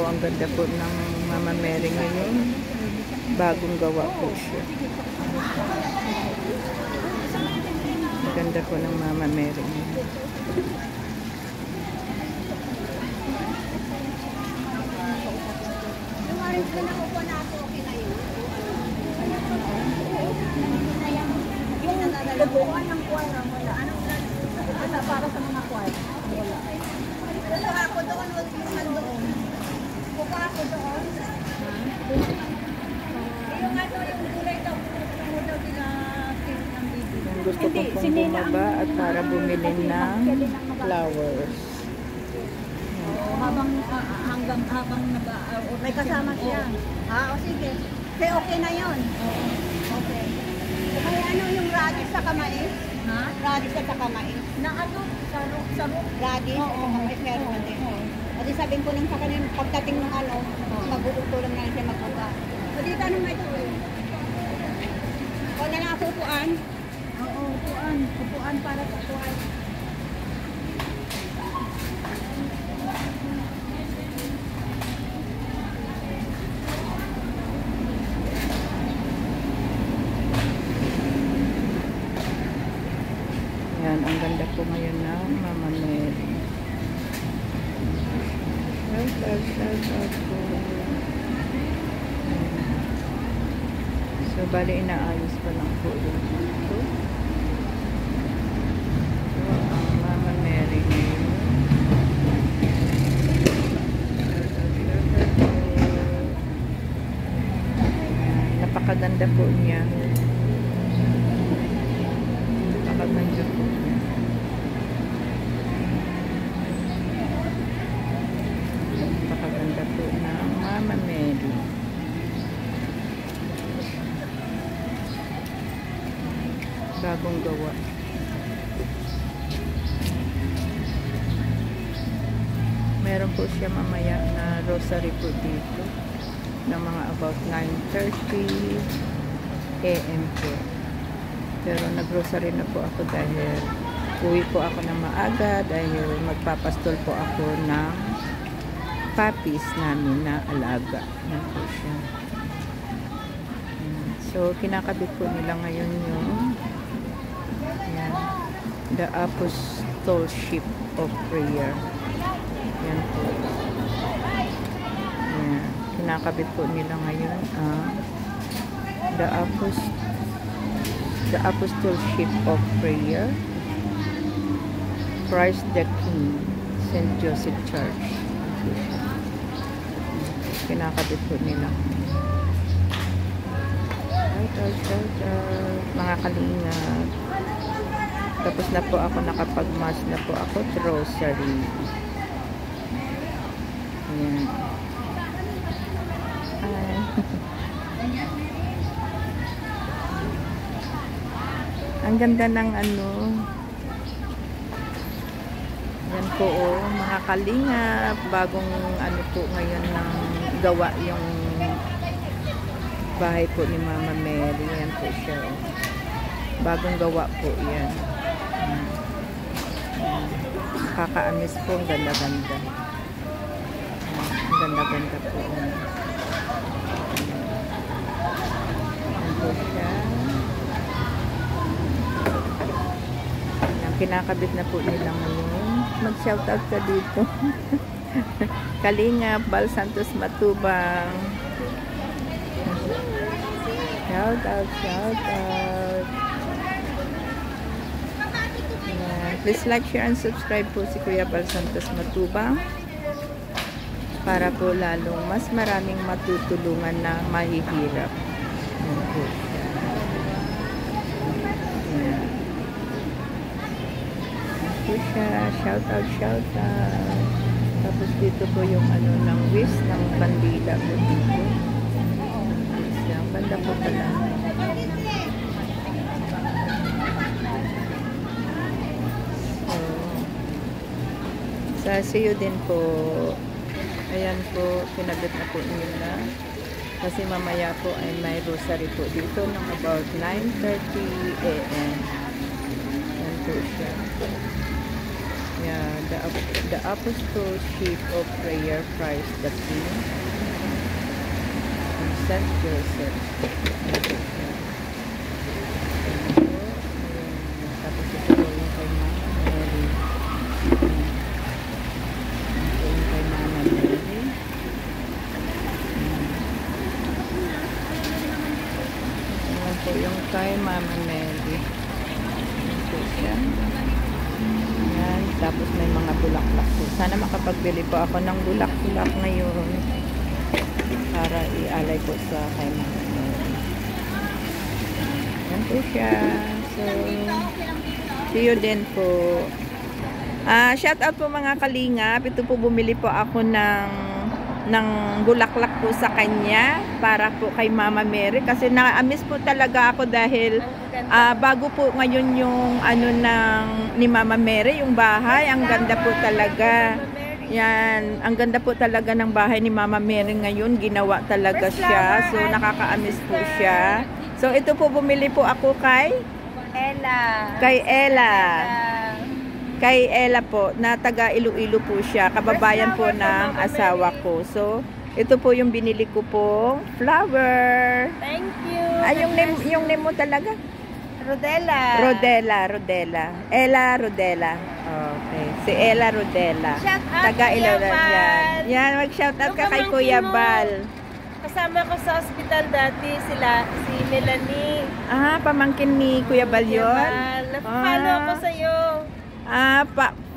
Wow, ang ganda po ng Mama Mary ngayon. Bagong gawa po siya. Ang ganda po ng Mama Mary ngayon. Bubuan ng kuwara, wala. Anong para sa mga kuwara? Wala. Pupa ako doon, huwag naman doon. Pupa ako doon. Yung ano, yung gulay daw, mo daw nila ng bibi. Gusto ko pong bumaba at para bumili ng flowers. Habang may kasama siya. O sige. Okay na yun. Okay. Ay, ano yung radish sa kamay? Ha? Radish at saka mais. Na ano? Sarok? Radish at saka mais meron din. At sabihin ko lang sa kanila, pagdating ng ano, magutulong na siya magbuka. O dito, anong may tuloy? O na lang upuan? Oo, upuan. Upuan para sa upuan. Yan, ang ganda po ngayon ng Mama Mary. Shout out po. So, bali inaayos pa lang po yung dito. So, ang Mama Mary ngayon. Napakaganda po niya. Napakaganda po niya. Napakaganda po ng Mama Mary. Bagong gawa. Meron po siya mamaya na rosary po dito ng mga about 9:30 AM po. Pero nag-rosary na po ako dahil uwi po ako ng maaga dahil magpapastol po ako ng puppies namin na alaga. Yan po siya. So, kinakabit po nila ngayon yung yan, the Apostoleship of Prayer. Yan po. Yan. Kinakabit po nila ngayon the Apostoleship of Prayer, Christ the King, St. Joseph Church. Kinakabit po nila. Shout out, mga kalingap. Tapos na po ako, nakapag-mass na po ako, rosary. Ayan. Ay. Ang ganda ng ano. Yan po mga kalingap. Bagong ano po ngayon ng gawa yung bahay po ni Mama Mary. Yan po siya. Bagong gawa po yan. Kakaamis po. Ang ganda-ganda. Ang ganda-ganda po. Yan po siya. Yan, kinakabit na po nila ngayon. Mag-shoutout ka dito. Kalingap, Bal Santos Matubang. Shout out. Please like, share, and subscribe po si Kuya Bal Santos Matubang para po lalong mas maraming matutulungan na mahihirap. Shout out. Tapos dito po yung ano ng wish ng bandila po dito. Ang banda po pala. So, see you din po. Ayan po, pinabit na po nila. Kasi mamaya po ay may rosary po dito ng about 9:30 AM. Ayan po siya. Yeah, the Apostleship of Prayer Christ the King. St. Joseph. Tapos ito po yung kay Mama Mary. Ito yung kay Mama Mary. Ito po yung kay Mama Mary. Ito siya. Yan. Tapos may mga bulaklak po. Sana makapagbili po ako ng bulak-bulak ngayon para ialay po sa kay Mama Mary. Yan po siya. So, see you din po. Shout out po mga kalingap. Ito po bumili po ako ng bulaklak po sa kanya para po kay Mama Mary kasi na-miss po talaga ako dahil bago po ngayon yung ni Mama Mary, yung bahay. Ang ganda po talaga. Yan, ang ganda po talaga ng bahay ni Mama Mary ngayon. Ginawa talaga siya. So nakaka-miss po siya. So ito po bumili po ako kay Ella. Kay Ella. Kay Ella po, na taga Iloilo po siya. Kababayan po ng asawa ko. So, ito po yung binili ko pong flower. Thank you. Yung name mo talaga? Rodela. Rodela. Ella Rodela. Okay. Si Ella Rodela. Shout out Taga Kuya Iloilo. Bal. Yan, mag-shout out ka kay Yung Kuya pamangkin mo. Bal. Kasama ko sa ospital dati si Melanie. Pamangkin ni Kuya Bal yun? Napapalo ako sa'yo.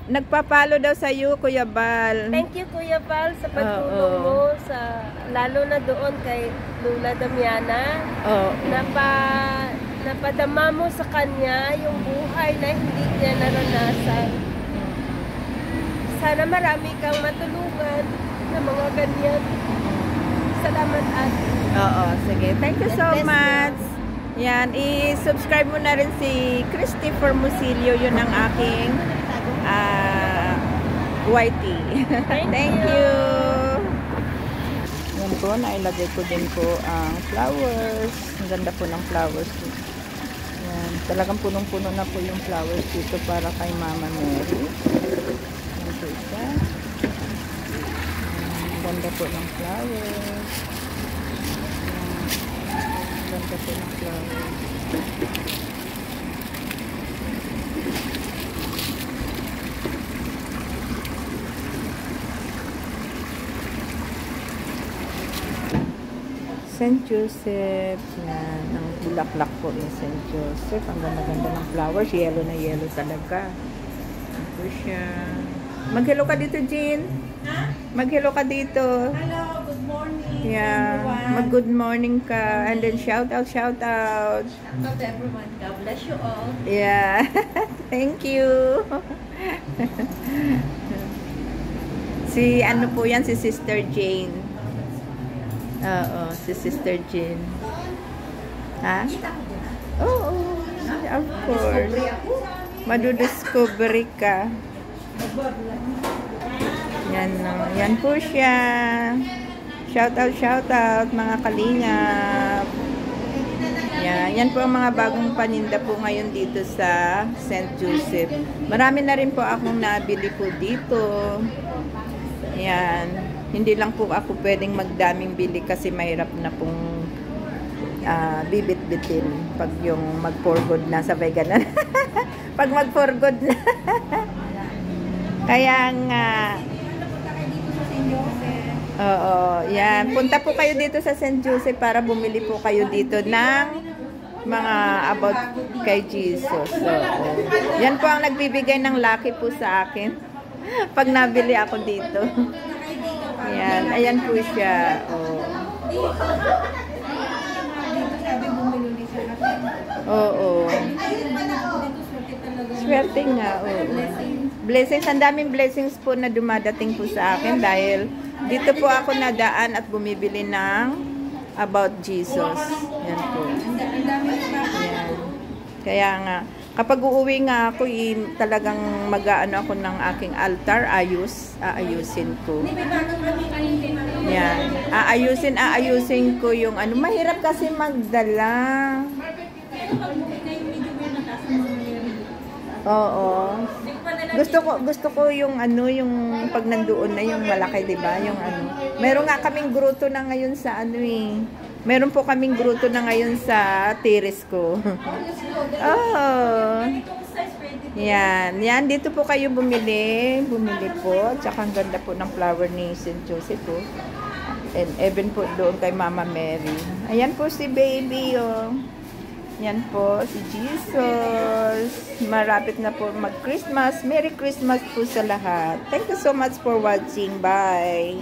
Nagpapalo daw sa iyo, Kuya Bal. Thank you, Kuya Bal, sa pagtulong mo lalo na doon kay Lula Damiana. Napadama mo sa kanya yung buhay na hindi niya naranasan. Sana marami kang matulungan na mga ganyan. Salamat, ate. Oo, sige. Thank you so God bless much. Yan, i-subscribe mo na rin si Christopher Musilio. Yun ang aking YT. Thank you. Yan po, nailagay ko din po ang flowers. Ang ganda po ng flowers. Yan, talagang punong-puno na po yung flowers dito para kay Mama Mary. Yan po siya. Ang ganda po ng flowers. Ang ganda po ng flowers. St. Joseph. Yan, ang bulaklak po ni St. Joseph. Ang ganda-ganda ng flowers. Yellow na yellow talaga. Ito siya. Mag-hello ka dito, Jean. Mag-hello ka dito. Hello, good morning. Yeah. Mag-good morning ka. And then shout out. Shout out to everyone. God bless you all. Yeah. Thank you. Si ano po yan? Si Sister Jane. Oo, si Sister Jane. Ha? Oo, of course. Madudiscovery ka. Yan, no. Yan po siya. Shout out mga kalingap. Yan po ang mga bagong paninda po ngayon dito sa St. Joseph. Marami na rin po akong nabili po dito. Yan. Hindi lang po ako pwedeng magdaming bili kasi mahirap na pong bibit-bitin pag yung mag-for good na, sabay ganun. Pag mag-for good na. Kaya nga oo, yan. Punta po kayo dito sa St. Joseph para bumili po kayo dito ng mga about kay Jesus. So, yan po ang nagbibigay ng lucky po sa akin pag nabili ako dito. Yan, ayan po siya. Oo. Swerte nga. Blessings, ang daming blessings po na dumadating po sa akin dahil dito po ako nadaan at bumibili ng about Jesus. Yan po. Yan. Kaya nga, kapag uuwi nga ako, talagang mag-aano ako ng aking altar, aayusin ko. Yan. Aayusin ko yung ano. Mahirap kasi magdala. Oo. Gusto ko yung ano, yung pag nandoon na yung malaki, 'di ba? Yung ano. Meron nga kaming gruto na ngayon sa ano eh. Meron po kaming gruto na ngayon sa terrace ko. Oh. Yan. Yan. Dito po kayo bumili. Bumili po. Tsaka ang ganda po ng flower ni St. Joseph po. And even po doon kay Mama Mary. Ayan po si baby, oh. Yan po, si Jesus. Marapit na po mag-Christmas. Merry Christmas po sa lahat. Thank you so much for watching. Bye!